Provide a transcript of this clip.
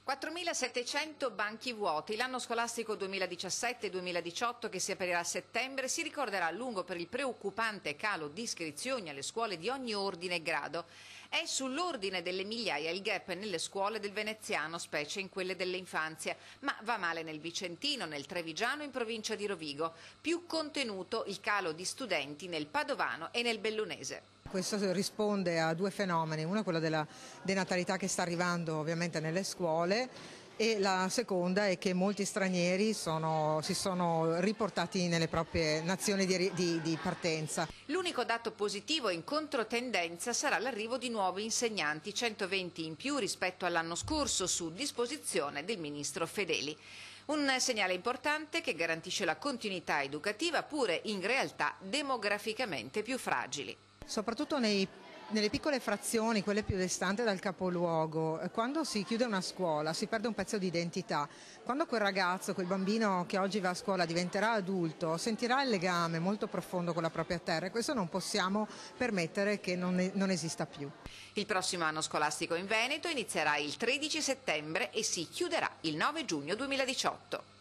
4.700 banchi vuoti. L'anno scolastico 2017-2018, che si aprirà a settembre, si ricorderà a lungo per il preoccupante calo di iscrizioni alle scuole di ogni ordine e grado. È sull'ordine delle migliaia il gap nelle scuole del veneziano, specie in quelle dell'infanzia, ma va male nel vicentino, nel trevigiano e in provincia di Rovigo. Più contenuto il calo di studenti nel padovano e nel bellunese. Questo risponde a due fenomeni, uno è quello della denatalità che sta arrivando ovviamente nelle scuole e la seconda è che molti stranieri si sono riportati nelle proprie nazioni di partenza. L'unico dato positivo in controtendenza sarà l'arrivo di nuovi insegnanti, 120 in più rispetto all'anno scorso, su disposizione del ministro Fedeli. Un segnale importante che garantisce la continuità educativa, pure in realtà demograficamente più fragili. Soprattutto nelle piccole frazioni, quelle più distanti dal capoluogo, quando si chiude una scuola si perde un pezzo di identità. Quando quel ragazzo, quel bambino che oggi va a scuola diventerà adulto, sentirà il legame molto profondo con la propria terra e questo non possiamo permettere che non esista più. Il prossimo anno scolastico in Veneto inizierà il 13 settembre e si chiuderà il 9 giugno 2018.